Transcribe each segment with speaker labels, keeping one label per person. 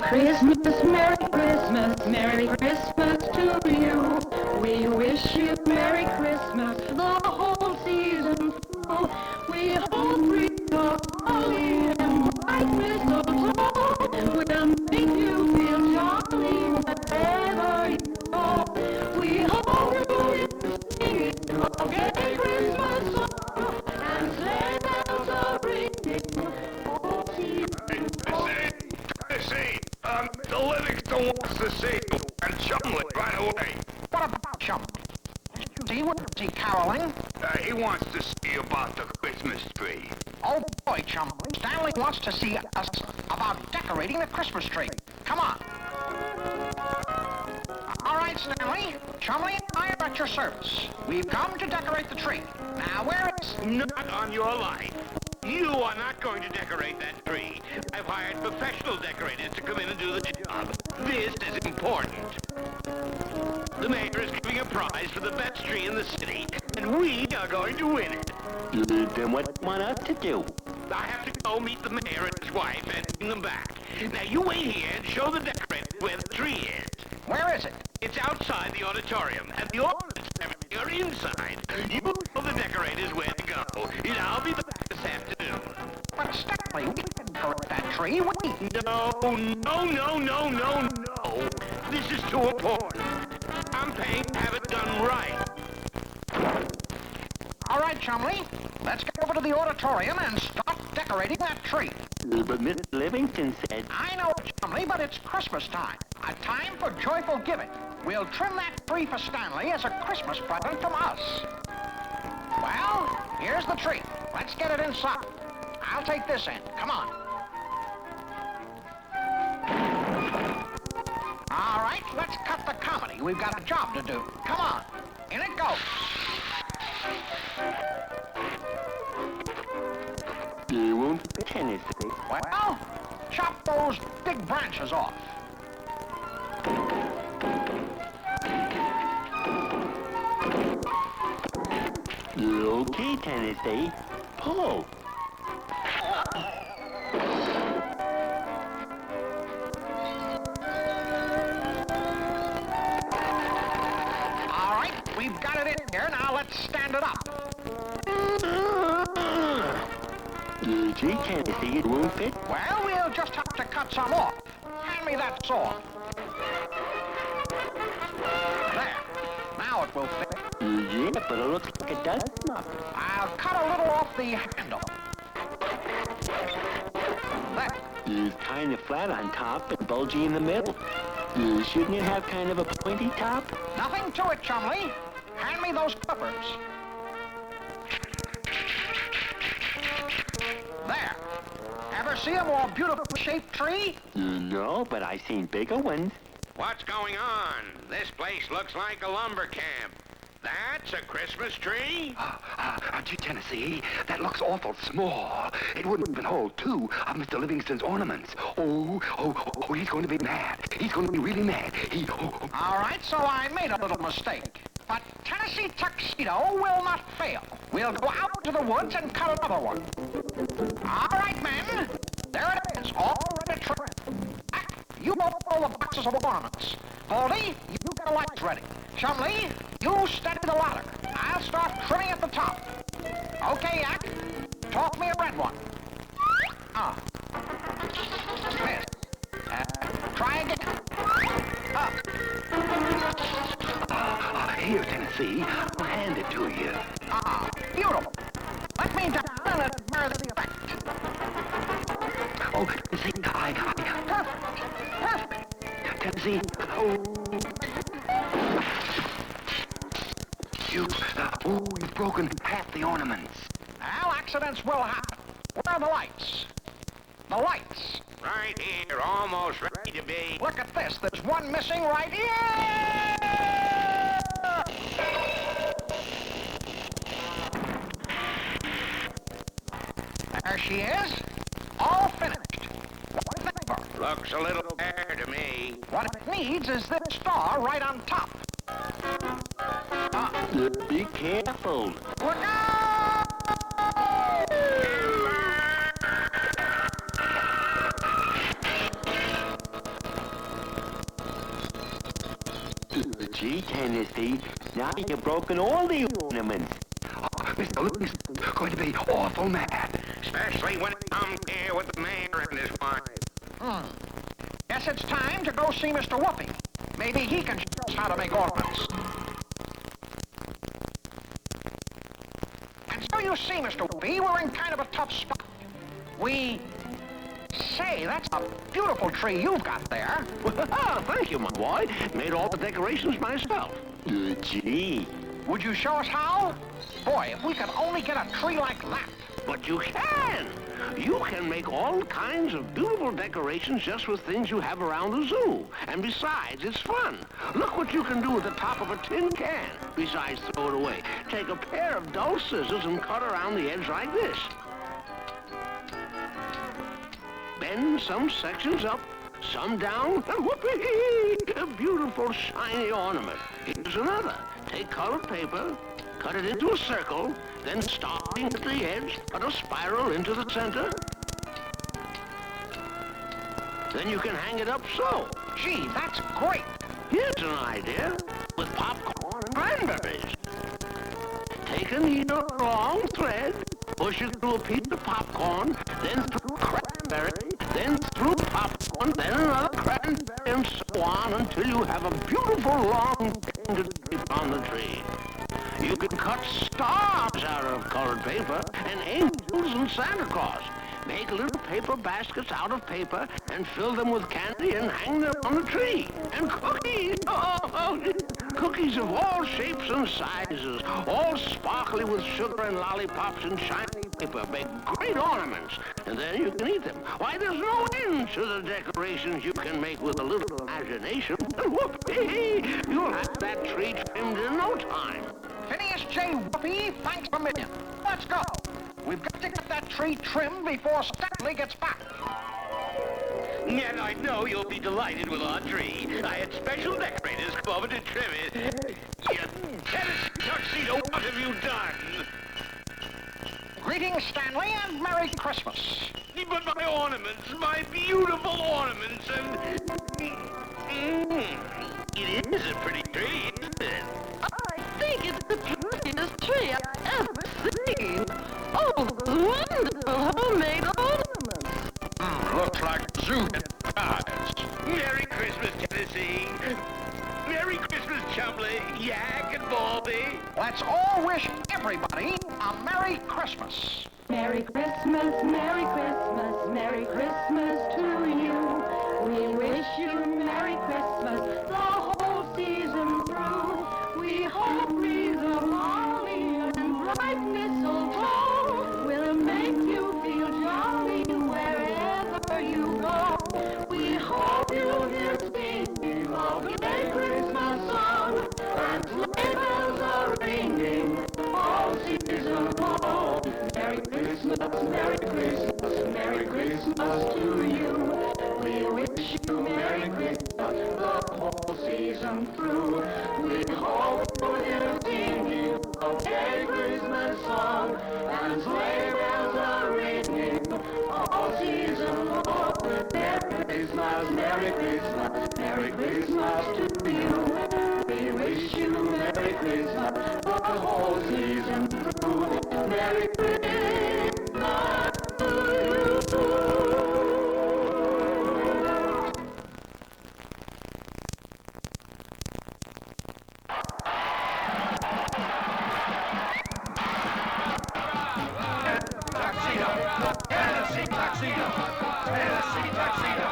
Speaker 1: Christmas, Merry Christmas, Merry Christmas to you. We wish you Merry Christmas the whole season through. We hope your holly and bright mistletoe will make you feel jolly wherever you go. We hope you will sing a gay Christmas song and sleigh bells are ringing all season long.
Speaker 2: See, Mr. Livingston wants to see you and Chumley right away.
Speaker 3: What about Chumley? Was he caroling?
Speaker 2: He wants to see you about the Christmas tree.
Speaker 3: Oh boy, Chumley. Stanley wants to see us about decorating the Christmas tree. Come on. All right, Stanley. Chumley and I are at your service. We've come to decorate the tree. Now, where is...
Speaker 4: Not on your life. You are not going to decorate that tree. I've hired professional decorators to come in and do the job. This is important. The mayor is giving a prize for the best tree in the city, and we are going to win it.
Speaker 5: Then what do you want us to do?
Speaker 4: I have to go meet the mayor and his wife and bring them back. Now, you wait here and show the decorators where the tree is.
Speaker 3: Where is it?
Speaker 4: It's outside the auditorium, and the ornaments and everything are inside. You show the decorators where to go. I'll be back this afternoon.
Speaker 3: But Stanley, we can decorate that tree.
Speaker 4: No. This is too important. I'm paying to have it done right.
Speaker 3: All right, Chumley. Let's get over to the auditorium and start decorating that tree.
Speaker 5: But Mr. Livingston said...
Speaker 3: I know, Chumley, but it's Christmas time. A time for joyful giving. We'll trim that tree for Stanley as a Christmas present from us. Well, here's the tree. Let's get it inside. I'll take this end. Come on. All right, let's cut the comedy. We've got a job to do. Come on. In it goes.
Speaker 5: You won't fit Tennessee.
Speaker 3: Well, chop those big branches off.
Speaker 5: Okay, Tennessee. Pull.
Speaker 3: All right, we've got it in here. Now let's stand it up.
Speaker 5: Gee, Tennessee, it won't fit.
Speaker 3: Well, we'll just have to cut some off. Hand me that saw. There. Now it will fit.
Speaker 5: Yeah, but it looks like it does not.
Speaker 3: I'll cut a little off the handle. There.
Speaker 5: It's kind of flat on top and bulgy in the middle. Shouldn't it have kind of a pointy top?
Speaker 3: Nothing to it, Chumley. Hand me those clippers. There. Ever see a more beautifully shaped tree?
Speaker 5: No, but I've seen bigger ones.
Speaker 4: What's going on? This place looks like a lumber camp. That's a Christmas tree?
Speaker 6: Gee, Tennessee, that looks awful small. It wouldn't even hold two of Mr. Livingston's ornaments. Oh, he's going to be mad. He's going to be really mad.
Speaker 3: All right, so I made a little mistake. But Tennessee Tuxedo will not fail. We'll go out to the woods and cut another one. All right, men. There it is, all ready to trim. You open all the boxes of ornaments. Baldy, you get a light ready. Chumley, you steady the ladder. I'll start trimming at the top. Okay, Yak, talk me a red one. Miss. Try again. Up.
Speaker 6: Here, Tennessee, I'll hand it to you.
Speaker 3: Beautiful. Let me down and admire the effect.
Speaker 6: Oh, Tennessee,
Speaker 3: Perfect.
Speaker 6: Tennessee, you've broken half the ornaments.
Speaker 3: Well, accidents will happen. Where are the lights? The lights.
Speaker 4: Right here, almost ready to be.
Speaker 3: Look at this. There's one missing right here. There she is. All finished. What is that for?
Speaker 4: Looks a little bare to me.
Speaker 3: What it needs is this star right on top.
Speaker 5: Be careful.
Speaker 3: Look out!
Speaker 5: Gee, Tennessee, now you've broken all the ornaments.
Speaker 6: Mr. Livingston's going to be awful mad.
Speaker 4: Especially when it comes here with the mayor and his wife.
Speaker 3: Guess it's time to go see Mr. Whoopi. Maybe he can show us how to make ornaments. And so you see, Mr. Whoopi, we're in kind of a tough spot. Say, that's a beautiful tree you've got there.
Speaker 4: Well, thank you, my boy. Made all the decorations myself.
Speaker 5: Gee.
Speaker 3: Would you show us how? Boy, if we could only get a tree like that.
Speaker 4: But you can. You can make all kinds of beautiful decorations just with things you have around the zoo. And besides, it's fun. Look what you can do with the top of a tin can. Besides, throw it away. Take a pair of dull scissors and cut around the edge like this. Bend some sections up, some down, and whoopee! A beautiful shiny ornament. Here's another. Take colored paper, cut it into a circle, then starting at the edge, cut a spiral into the center. Then you can hang it up so.
Speaker 3: Gee, that's great.
Speaker 4: Here's an idea with popcorn and cranberries. Take a needle or long thread, push it through a piece of popcorn, then through cranberry, then through popcorn, then another cranberry, and so on until you have a beautiful long painted shape on the tree. You can cut stars out of colored paper and angels and Santa Claus. Make little paper baskets out of paper and fill them with candy and hang them on the tree. And cookies! Cookies of all shapes and sizes, all sparkly with sugar and lollipops and shiny paper. Make great ornaments, and then you can eat them. Why, there's no end to the decorations you can make with a little imagination. Whoopee! You'll have that tree trimmed in no time.
Speaker 3: Phineas J. Whoopi, thanks a million. Let's go. We've got to get that tree trimmed before Stanley gets back.
Speaker 4: And I know you'll be delighted with our tree. I had special decorators come over to trim it. You Tennessee Tuxedo, what have you done?
Speaker 3: Greetings, Stanley, and Merry Christmas.
Speaker 4: But my ornaments, my beautiful ornaments, and... It is a pretty tree, isn't it?
Speaker 1: I think it's the prettiest tree I've ever seen. Oh, wonderful homemade ornaments.
Speaker 3: Looks like zoo prize.
Speaker 4: Merry Christmas, Tennessee. Merry Christmas, Chumley, Yak, and Baldy.
Speaker 3: Let's all wish everybody a Merry Christmas.
Speaker 1: Merry Christmas, Merry Christmas, Merry Christmas to you. We wish you Merry Christmas the whole season through. We hope wreaths of holly and bright mistletoe will make you feel jolly wherever you go. We hope you'll hear singing of a Christmas song and sleigh bells are ringing all season long. Merry Christmas, Merry Christmas, Merry Christmas to you. We wish you Merry Christmas the whole season through. We hope you'll hear singing of a Christmas song and sleigh bells are ringing all season long. Merry Christmas, Merry Christmas, Merry Christmas to you. We wish you Merry Christmas the whole season through. Merry Christmas to you.
Speaker 2: Tennessee Tuxedo! Tennessee Tuxedo!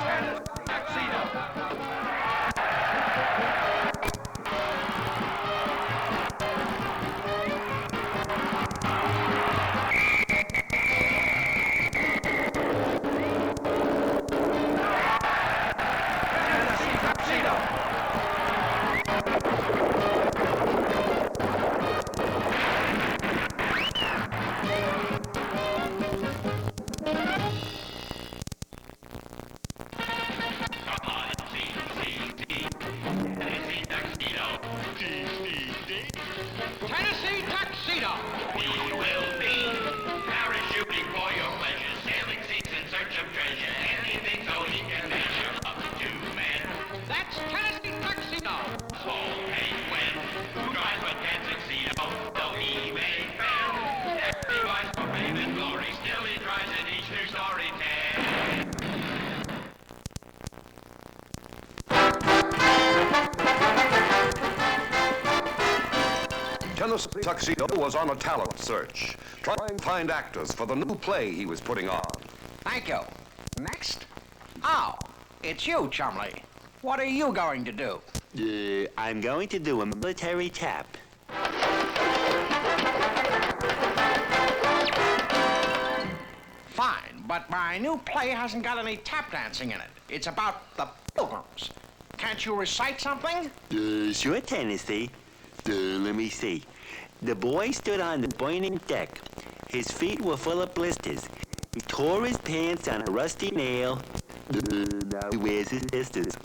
Speaker 2: Tennessee Tuxedo!
Speaker 7: Tennessee Tuxedo was on a talent search, trying to find actors for the new play he was putting on.
Speaker 3: Thank you. Next? Oh, it's you, Chumley. What are you going to do?
Speaker 5: I'm going to do a military tap.
Speaker 3: Fine, but my new play hasn't got any tap dancing in it. It's about the Pilgrims. Can't you recite something?
Speaker 5: Sure, Tennessee. Let me see. The boy stood on the burning deck. His feet were full of blisters. He tore his pants on a rusty nail. Now he wears his sisters.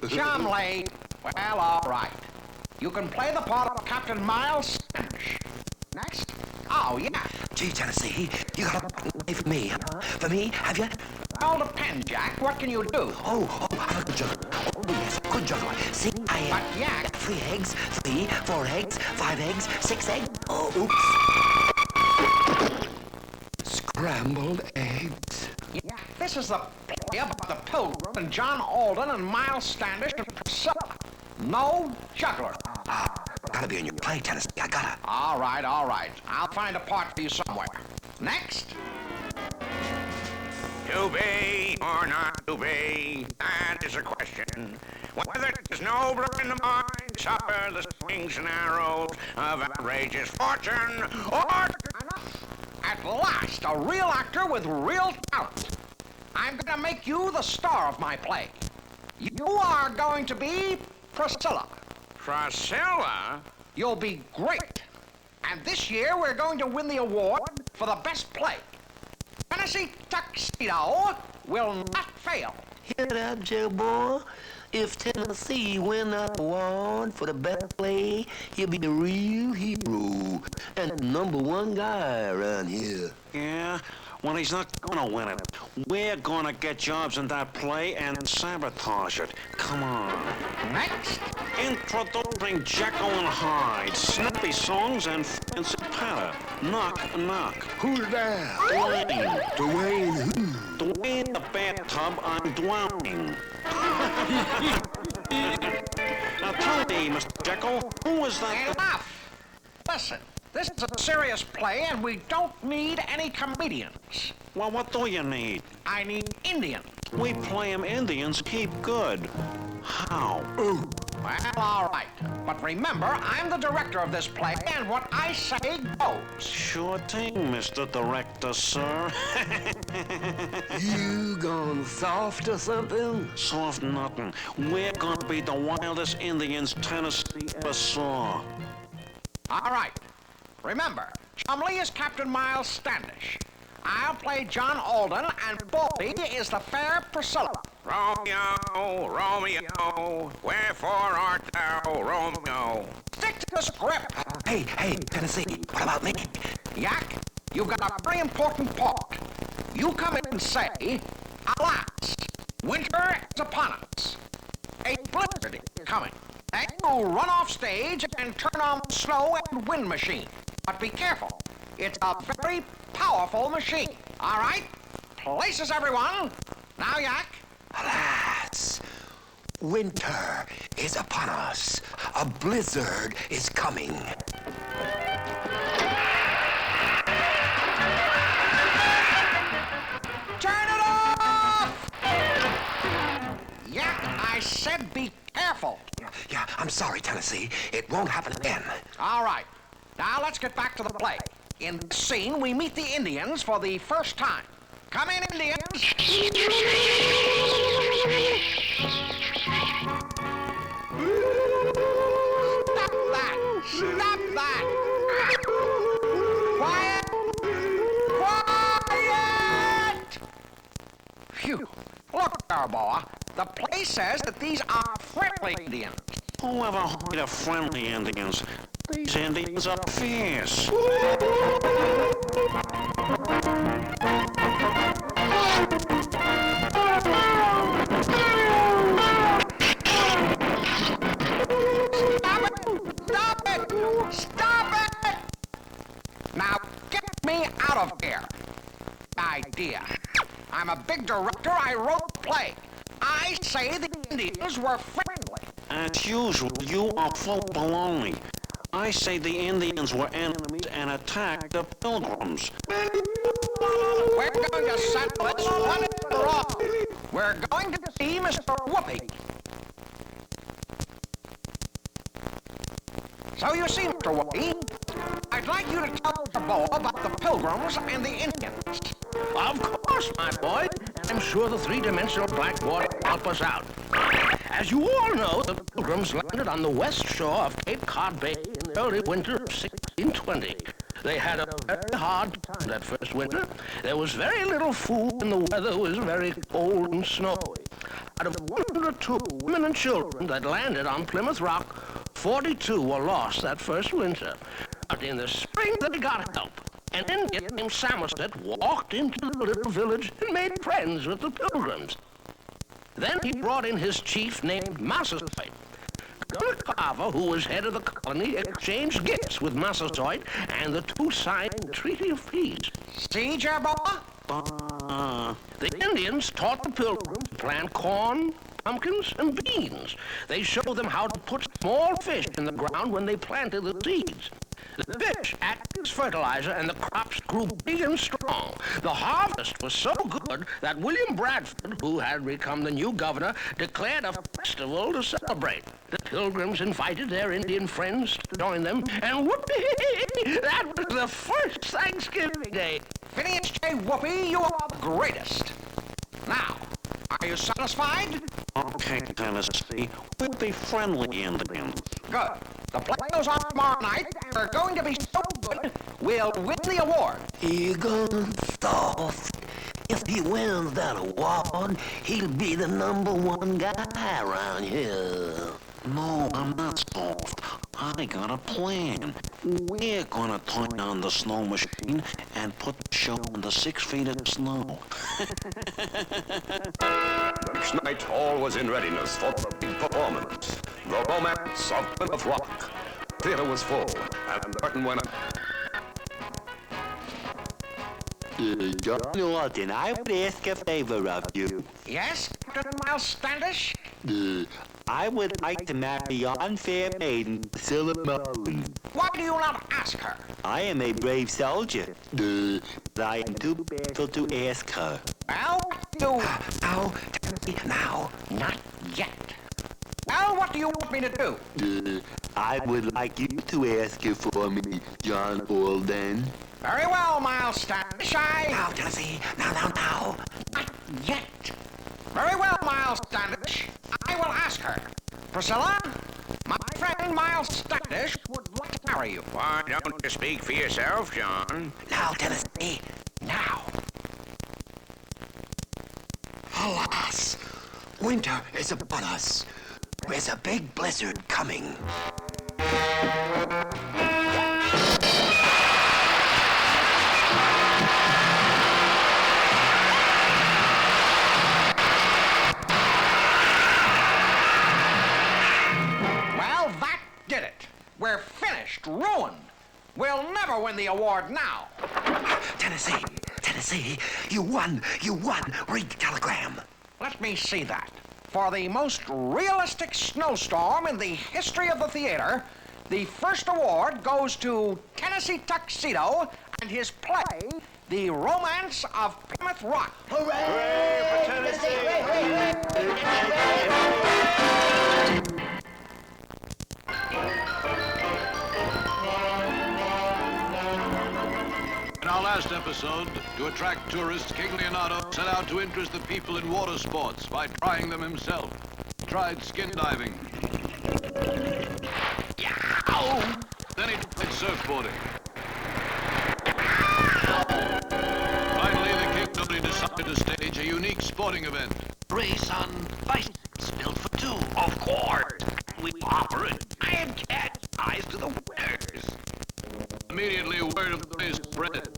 Speaker 3: Chumley. Well, all right. You can play the part of Captain Miles Standish. Next? Oh, yeah.
Speaker 6: Gee, Tennessee, you got a play for me, huh? For me, have you?
Speaker 3: All depends, Jack. What can you do?
Speaker 6: I'm a good juggler. Oh, yes, good juggler. See, I
Speaker 3: But, Jack...
Speaker 6: 3 eggs, 3, 4 eggs, 5 eggs, 6 eggs. Oh, oops. Scrambled eggs.
Speaker 3: Yeah, this is the play about the Pilgrims and John Alden and Miles Standish and Priscilla. No juggler.
Speaker 6: Gotta be in your play, Tennessee. I gotta.
Speaker 3: All right, all right. I'll find a part for you somewhere. Next?
Speaker 4: To be or not to be, that is a question. Whether it is nobler in the mind to suffer the slings and arrows of outrageous fortune, or...
Speaker 3: Enough. At last, a real actor with real talent. I'm going to make you the star of my play. You are going to be Priscilla.
Speaker 4: Priscilla?
Speaker 3: You'll be great. And this year, we're going to win the award for the best play. Tennessee Tuxedo will not fail.
Speaker 6: Hear that, Joe boy? If Tennessee win that award for the best play, he'll be the real hero and the #1 guy around here.
Speaker 8: Yeah? Well, he's not gonna win it. We're gonna get jobs in that play and sabotage it. Come on.
Speaker 3: Next?
Speaker 8: Introducing Jekyll and Hyde. Snappy songs and fancy patter. Knock, knock.
Speaker 7: Who's there?
Speaker 8: Dwayne.
Speaker 7: Dwayne who?
Speaker 8: Dwayne the bathtub, I'm drowning. Now tell me, Mr. Jekyll, who was that?
Speaker 3: Enough! Listen, this is a serious play and we don't need any comedians.
Speaker 8: Well, what do you need?
Speaker 3: I need Indians.
Speaker 8: We play 'em Indians keep good. How?
Speaker 3: Well, all right. But remember, I'm the director of this play, and what I say goes.
Speaker 8: Sure thing, Mr. Director, sir.
Speaker 6: You gone soft or something?
Speaker 8: Soft nothing. We're gonna be the wildest Indians Tennessee ever saw.
Speaker 3: All right. Remember, Chumley is Captain Miles Standish. I'll play John Alden, and Baldy is the fair Priscilla.
Speaker 4: Romeo, Romeo, wherefore art thou, Romeo?
Speaker 3: Stick to the script.
Speaker 6: Hey, Tennessee, what about me?
Speaker 3: Yak, you've got a very important part. You come in and say, alas, winter is upon us. A blizzard is coming. Then you run off stage and turn on the snow and wind machine. But be careful. It's a very powerful machine. All right? Places, everyone. Now, Yak.
Speaker 6: Alas, winter is upon us. A blizzard is coming.
Speaker 3: Turn it off! Yak, I said be careful.
Speaker 6: Yeah, I'm sorry, Tennessee. It won't happen again.
Speaker 3: All right. Now let's get back to the play. In this scene, we meet the Indians for the first time. Come in, Indians. Stop that! Stop that! Quiet! Quiet! Phew. Look, Barboa. The play says that these are friendly Indians.
Speaker 8: Whoever heard of friendly Indians? These Indians are fierce.
Speaker 3: Stop it! Stop it! Now get me out of here. Idea. I'm a big director. I wrote the play. I say the Indians were friendly.
Speaker 8: As usual, you are full of baloney. I say the Indians were enemies and attacked the Pilgrims.
Speaker 3: We're going to settle this one and for all. We're going to see Mr. Whoopi. So you see, Mr. Whoopi, I'd like you to tell the boy about the Pilgrims and the Indians.
Speaker 9: Of course, my boy. And I'm sure the three-dimensional blackboard will help us out. As you all know, the Pilgrims landed on the west shore of Cape Cod Bay in the early winter of 1620. They had a very hard time that first winter. There was very little food and the weather was very cold and snowy. Out of 102 women and children that landed on Plymouth Rock, 42 were lost that first winter. But in the spring they got help. An Indian named Samoset walked into the little village and made friends with the Pilgrims. Then he brought in his chief named Massasoit. Governor Carver, who was head of the colony, exchanged gifts with Massasoit, and the two signed the Treaty of Peace.
Speaker 3: See, Jerboa?
Speaker 9: The Indians taught the Pilgrims to plant corn, pumpkins, and beans. They showed them how to put small fish in the ground when they planted the seeds. The fish acted as fertilizer, and the crops grew big and strong. The harvest was so good that William Bradford, who had become the new governor, declared a festival to celebrate. The Pilgrims invited their Indian friends to join them, and whoopee! That was the first Thanksgiving Day.
Speaker 3: Phineas J. Whoopi, you are the greatest. Now, are you satisfied?
Speaker 8: Okay, Tennessee, we'll be friendly Indians.
Speaker 3: Good. The play goes on tomorrow night, and we're going to be so good, we'll win the award.
Speaker 6: He gone soft. If he wins that award, he'll be the #1 guy around here.
Speaker 8: No, I'm not soft. I got a plan. We're gonna turn on the snow machine and put the show in the 6 feet of snow.
Speaker 7: The next night, all was in readiness for the big performance, the Romance of Plymouth Rock. The theater was full, and the curtain went up.
Speaker 5: John Alton, I would ask a favor of you.
Speaker 3: Yes, Captain Miles Standish?
Speaker 5: I would like to marry your unfair maiden, Priscilla Mullen.
Speaker 3: Why do you not ask her?
Speaker 5: I am a brave soldier, but I am too bashful to ask her.
Speaker 3: Well, you...
Speaker 6: Now, Tennessee, now.
Speaker 3: Not yet. Well, what do you want me to do?
Speaker 5: I would like you to ask her for me, John Alden.
Speaker 3: Very well, Miles Standish,
Speaker 6: Now, Tennessee, now.
Speaker 3: Not yet. Very well, Miles Standish. I will ask her. Priscilla, my friend Miles Standish would like to marry you.
Speaker 4: Why don't you speak for yourself, John?
Speaker 6: Now, Tennessee, now. Alas, winter is upon us. There's a big blizzard coming.
Speaker 3: Well, that did it. We're finished, ruined. We'll never win the award now.
Speaker 6: Tennessee, you won. Read the telegram.
Speaker 3: Let me see that. For the most realistic snowstorm in the history of the theater, the first award goes to Tennessee Tuxedo and his play, The Romance of Plymouth Rock.
Speaker 6: Hooray for Tennessee!
Speaker 10: In our last episode, to attract tourists, King Leonardo set out to interest the people in water sports by trying them himself. He tried skin diving. Yow! Then he tried surfboarding. Finally, the king only decided to stage a unique sporting event.
Speaker 9: Race on bicycles built for two.
Speaker 4: Of course. We offer it. I am catch eyes to the winners.
Speaker 10: Immediately, word of the race spread.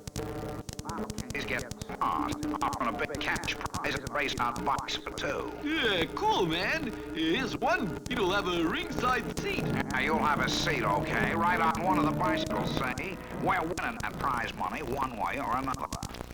Speaker 3: He's getting on a big cash prize at the race on box for two.
Speaker 10: Yeah, cool, man. Here's one. You'll have a ringside seat.
Speaker 3: You'll have a seat, okay, right on one of the bicycles, say. We're winning that prize money one way or another.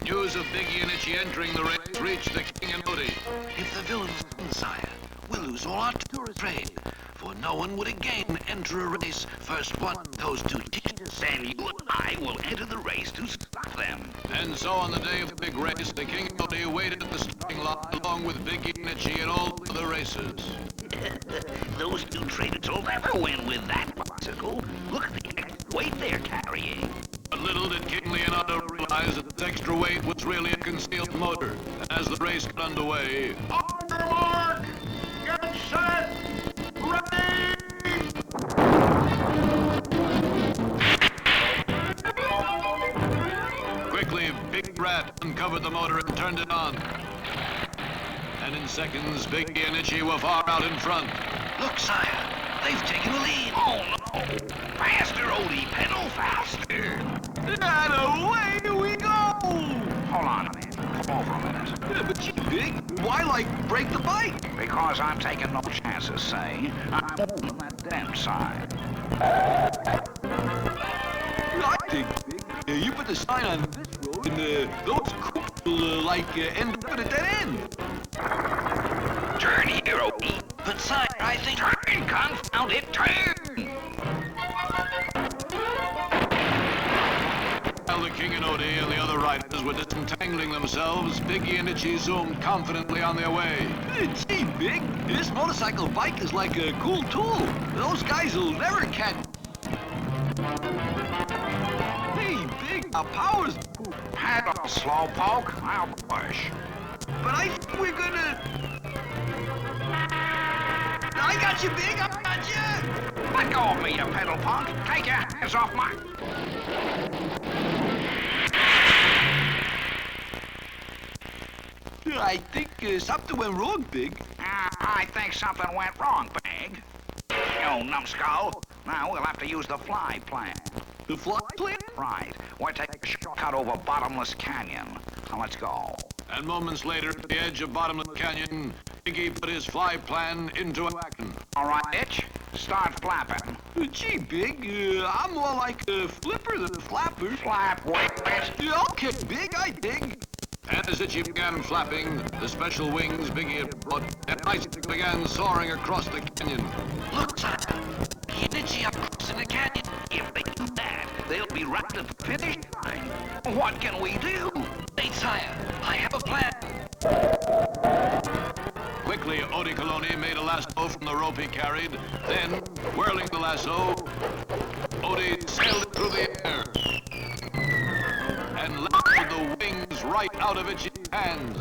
Speaker 10: News of Big Unichi entering the race reached the king and Odie.
Speaker 9: If the villains win, sire, we'll lose all our tourist trade. For
Speaker 10: no one would again enter a race. First one goes to Jesus.
Speaker 4: Then you and I will enter the race to stop them.
Speaker 10: And so on the day of the big race, the King and Odie waited at the starting line along with Biggie and Itchy and all the other races.
Speaker 4: Those two traitors will never win with that bicycle. Look at the weight they're carrying.
Speaker 10: But little did King Leonardo realize that this extra weight was really a concealed motor. And as the race got underway,
Speaker 3: On your mark, get set, ready!
Speaker 10: quickly Big Rat uncovered the motor and turned it on. And in seconds, Biggie and Itchy were far out in front.
Speaker 8: Look, sire, they've taken the lead.
Speaker 4: Oh, no. Faster, Odie. Pedal faster.
Speaker 10: And away we go!
Speaker 3: Hold on a minute. Come over a minute.
Speaker 10: Yeah, but gee, Big, why, break the bike?
Speaker 3: Because I'm taking no chances, say. I'm moving that damn side.
Speaker 10: I think, Big, you put the sign on this road, and those crooks will, end up at a dead end.
Speaker 4: Turn here, Odie.
Speaker 8: But, sire, I think...
Speaker 4: Turn, confound it, turn!
Speaker 10: While the King and Odie and the other riders were disentangling themselves, Biggie and Itchy zoomed confidently on their way. Gee, Big, this motorcycle bike is like a cool tool. Those guys will never catch... Hey, Big, our power's...
Speaker 3: Paddle, slowpoke. I'll push.
Speaker 10: But I think we're gonna... I got you, Big, I got you!
Speaker 3: Let go of me, you pedal punk. Take your hands off my...
Speaker 10: I think something went wrong, Big.
Speaker 3: I think something went wrong, Big. You numbskull. Now we'll have to use the fly plan.
Speaker 10: The fly plan?
Speaker 3: Right. We'll take a shortcut over Bottomless Canyon. Now let's go.
Speaker 10: And moments later, at the edge of Bottomless Canyon, Biggie put his fly plan into action.
Speaker 3: All right, Itch. Start flapping.
Speaker 10: Gee, Big, I'm more like a flipper than a flapper.
Speaker 3: Flap, wait.
Speaker 10: Okay, Big, I dig. And as Itchy began flapping, the special wings Biggie had brought, and bicycle began soaring across the canyon.
Speaker 8: Look, sire, Biggie and Itchy are crossing the canyon.
Speaker 4: If they do that, they'll be right at the finish line. What can we do?
Speaker 8: Wait, sire, I have a plan.
Speaker 10: Quickly, Odie Coloni made a lasso from the rope he carried. Then, whirling the lasso, Odie sailed it through the air and lifted the wings right out of Itchy's hands.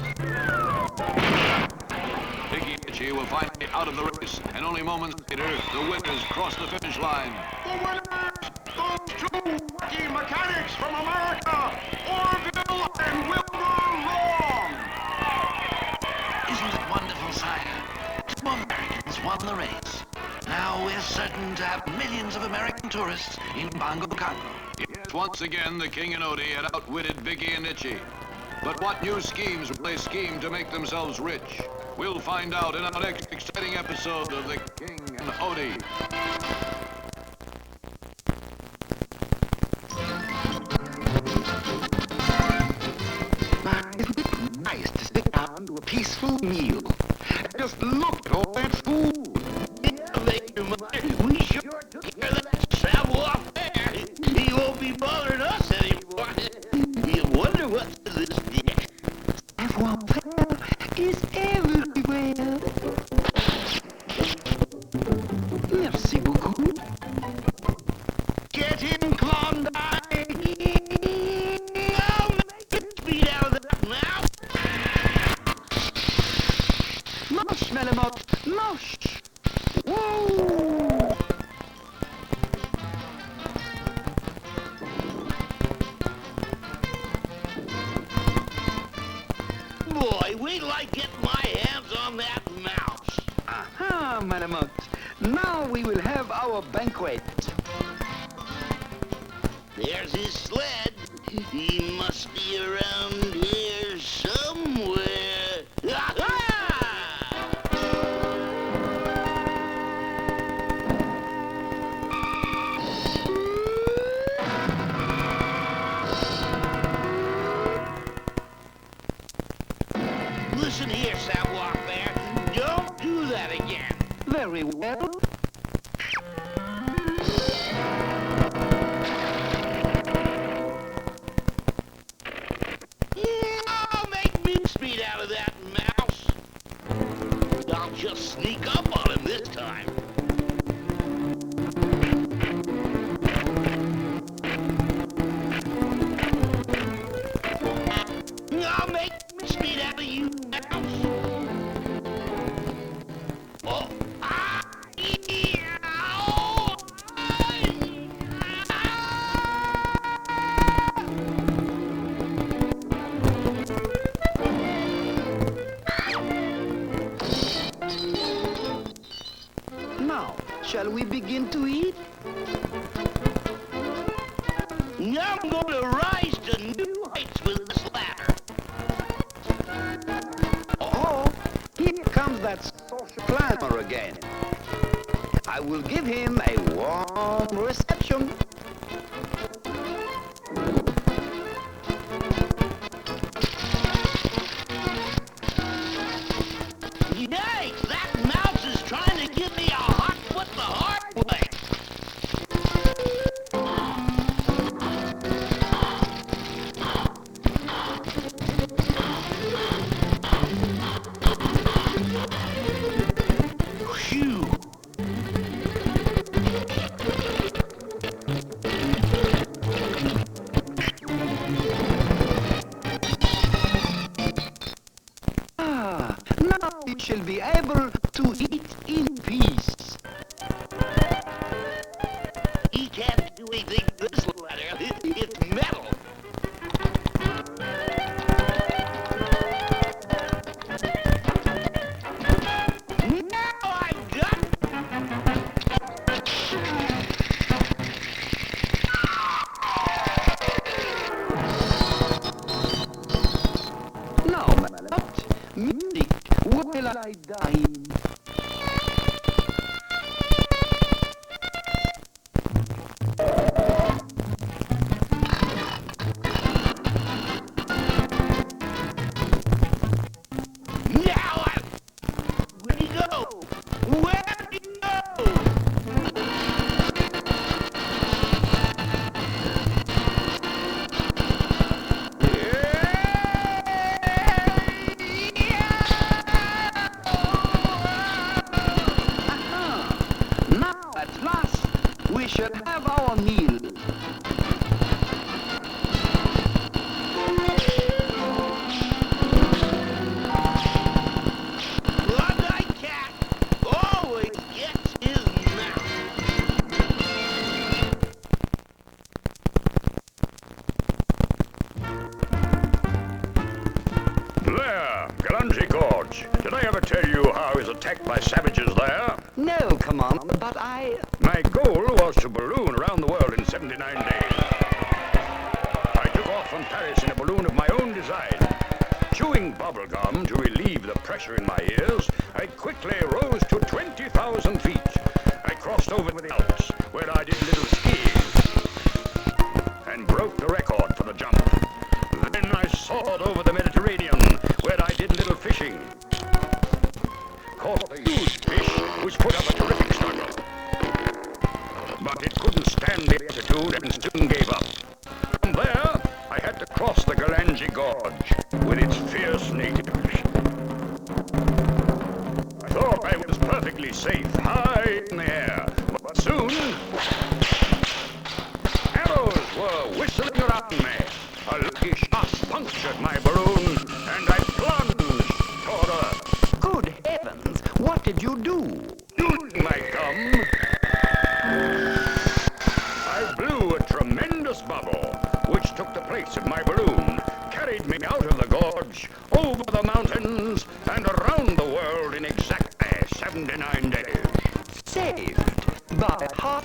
Speaker 10: Biggie and Itchy were finally out of the race, and only moments later, the winners crossed the finish line.
Speaker 3: The winners! Those two wacky mechanics from America, Orville and Wilbur Long!
Speaker 8: Isn't it wonderful, sire? Two Americans won the race. Now we're certain to have millions of American tourists in Bongo Congo.
Speaker 10: Yes, once again, the King and Odie had outwitted Biggie and Itchy. But what new schemes will they scheme to make themselves rich? We'll find out in our next exciting episode of The King and Odie.
Speaker 11: Isn't it nice to sit down to a peaceful meal? Just look at all that food.
Speaker 4: We sure took care of that savoir faire. He won't be bothering us anymore. You wonder what's in this dish.
Speaker 11: Savoir-faire is everywhere. Merci beaucoup. Get in, Klondike.
Speaker 4: I'll make it speed out of that now.
Speaker 11: Mush, Melamot, mush. Whoa!
Speaker 4: Boy, wait till I get my hands on that mouse.
Speaker 11: Aha, Malamot. Now we will have our banquet.
Speaker 4: There's his sled. He must be around here somewhere. Aha! Listen here, savoir-faire. Don't do that again.
Speaker 11: Very well.
Speaker 4: I'll just sneak up on him this time. I'll make meat out of you now. Oh.
Speaker 11: Now, shall we begin to eat?
Speaker 4: I'm going to rise to new heights with this ladder.
Speaker 11: Oh, here comes that social climber again. I will give him a warm reception.
Speaker 4: Yikes! That mouse is trying to give me a hot foot the hard way. Phew!
Speaker 11: Now we shall be able to eat in peace.
Speaker 4: He can't do anything to this ladder. It's metal. Now I've got...
Speaker 11: Now, my lord, music while I dine.
Speaker 4: Now I... Where'd he go? Where'd he go?
Speaker 11: Now, at last, we shall have our meal.
Speaker 4: One-eyed cat always gets his mouth.
Speaker 2: There, Gangi Gorge. Did I ever tell you how I was attacked by savages there?
Speaker 11: No, Commander, but I...
Speaker 2: My goal was to balloon around the world in 79 days. I took off from Paris in a balloon of my own design. Chewing bubble gum to relieve the pressure in my ears, I quickly rose to 20,000 feet. I crossed over the Alps, where I did little skiing, and broke the record for the jump. Then I soared over the Mediterranean, where I did little fishing. Caught a huge fish, which put up a terrific struggle. But it couldn't stand the altitude and soon gave up. From there, I had to cross the Gangi Gorge with its fierce natives. I thought I was perfectly safe high in the air, but soon arrows were whistling around me. A lucky shot punctured my balloon, and I plunged toward Earth.
Speaker 11: Good heavens, what did you do?
Speaker 2: Using my gum, I blew a tremendous bubble, which took the place of my balloon, carried me out of the gorge, over the mountains, and around the world in exactly 79 days.
Speaker 11: Saved by hot